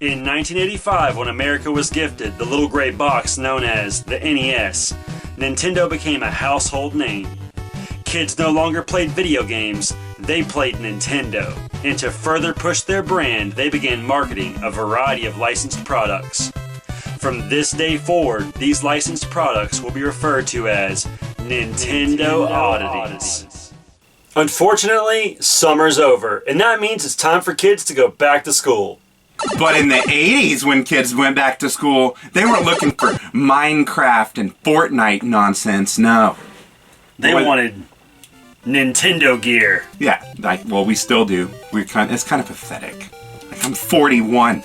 In 1985, when America was gifted the little gray box known as the NES, Nintendo became a household name. Kids no longer played video games, they played Nintendo. And to further push their brand, they began marketing a variety of licensed products. From this day forward, these licensed products will be referred to as Nintendo Oddities. Unfortunately, summer's over, and that means it's time for kids to go back to school. But in the 80s, when kids went back to school, they weren't looking for Minecraft and Fortnite nonsense, no. They wanted Nintendo gear. Yeah, well, we still do. It's kind of pathetic. Like, I'm 41,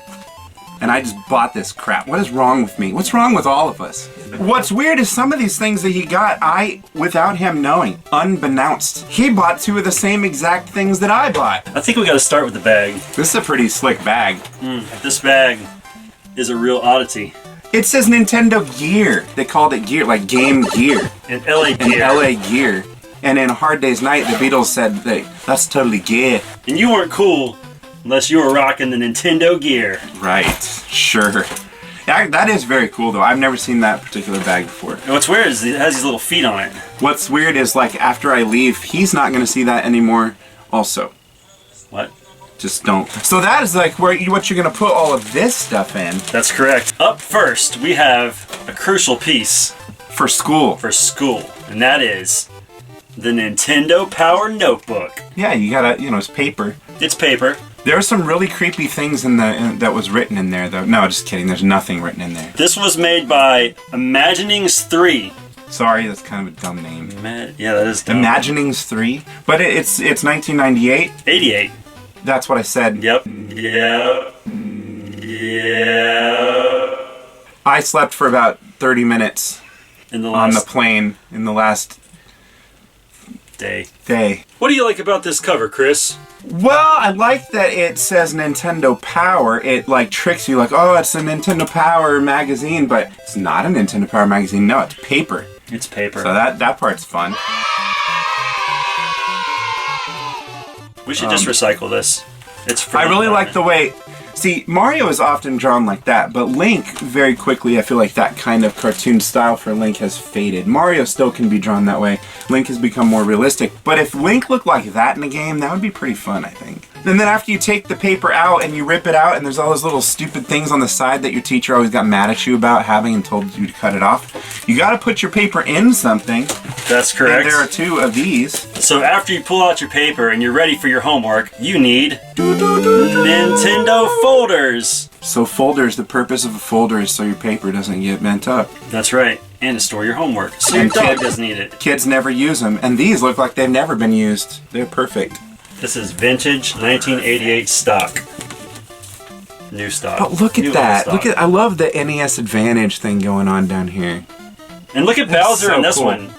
and I just bought this crap. What is wrong with me? What's wrong with all of us? What's weird is some of these things that he got, without him knowing, unbeknownst, he bought two of the same exact things that I bought. I think we gotta start with the bag. This is a pretty slick bag. This bag is a real oddity. It says Nintendo Gear. They called it Gear, like Game Gear. And LA Gear. And LA Gear. And in A Hard Day's Night, the Beatles said, that's totally gear. And you weren't cool unless you were rocking the Nintendo Gear. Right, sure. That is very cool, though. I've never seen that particular bag before. And what's weird is it has these little feet on it. What's weird is, like, after I leave, he's not going to see that anymore also. What? Just don't. So that is, like, what you're going to put all of this stuff in. That's correct. Up first, we have a crucial piece. For school. For school. And that is the Nintendo Power Notebook. Yeah, you gotta, it's paper. It's paper. There are some really creepy things that was written in there, though. No, just kidding. There's nothing written in there. This was made by Imaginings 3. Sorry, that's kind of a dumb name. Yeah, that is dumb. Imaginings 3? But it's 1998? 88. That's what I said. Yep. I slept for about 30 minutes on the plane in the last day. What do you like about this cover, Chris? Well, I like that it says Nintendo Power. It, like, tricks you, like, oh, it's a Nintendo Power magazine, but it's not a Nintendo Power magazine. No, it's paper. It's paper. So that part's fun. We should just recycle this. It's free. I really like the way... See, Mario is often drawn like that, but Link, very quickly, I feel like that kind of cartoon style for Link has faded. Mario still can be drawn that way. Link has become more realistic. But if Link looked like that in a game, that would be pretty fun, I think. And then after you take the paper out and you rip it out and there's all those little stupid things on the side that your teacher always got mad at you about having and told you to cut it off, you gotta put your paper in something. That's correct. And there are two of these. So after you pull out your paper and you're ready for your homework, you need Nintendo folders. So folders, the purpose of a folder is so your paper doesn't get bent up. That's right. And to store your homework. So your dog doesn't eat it. Kids never use them. And these look like they've never been used. They're perfect. This is vintage 1988 stock. New stock. But look at that. I love the NES Advantage thing going on down here. And look at Bowser in this one.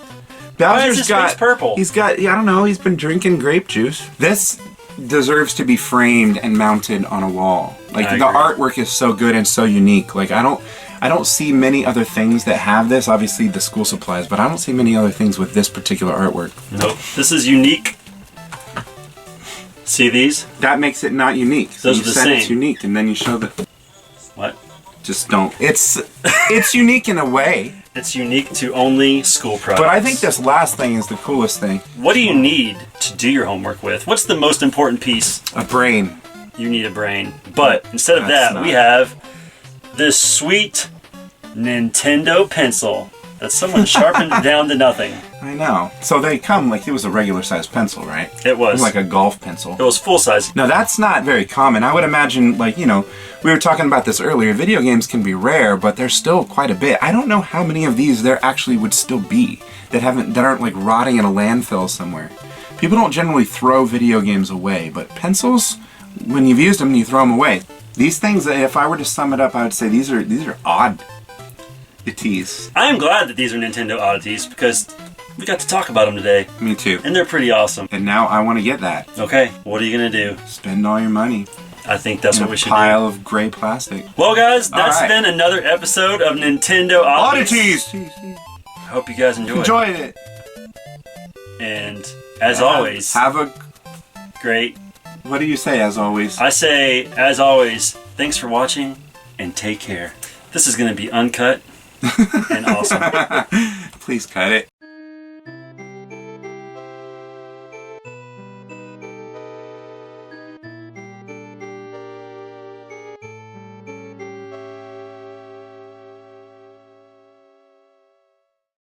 Bowser's got face purple. He's got, I don't know, he's been drinking grape juice. This deserves to be framed and mounted on a wall. Like, the artwork is so good and so unique. Like, I don't see many other things that have this. Obviously the school supplies, but I don't see many other things with this particular artwork. Nope. This is unique. See these? That makes it not unique. So Those are the same. It's unique, and then you show the... What? Just don't. It's unique in a way. It's unique to only school products. But I think this last thing is the coolest thing. What do you need to do your homework with? What's the most important piece? A brain. You need a brain. But instead of that, we have this sweet Nintendo pencil that someone sharpened down to nothing. I know. So they come like it was a regular size pencil, right? It was. Like a golf pencil. It was full size. Now that's not very common. I would imagine, like, we were talking about this earlier. Video games can be rare, but there's still quite a bit. I don't know how many of these there actually would still be that aren't like rotting in a landfill somewhere. People don't generally throw video games away, but pencils, when you've used them, you throw them away. These things, if I were to sum it up, I would say these are oddities. I am glad that these are Nintendo Oddities because we got to talk about them today. Me too. And they're pretty awesome. And now I want to get that. Okay, what are you going to do? Spend all your money. I think that's what we should do. A pile of gray plastic. Well, guys, that's been another episode of Nintendo Oddities. Hope you guys enjoyed it. And as always, have a great... What do you say, as always? I say, as always, Thanks for watching, and take care. This is going to be uncut and awesome. Please cut it.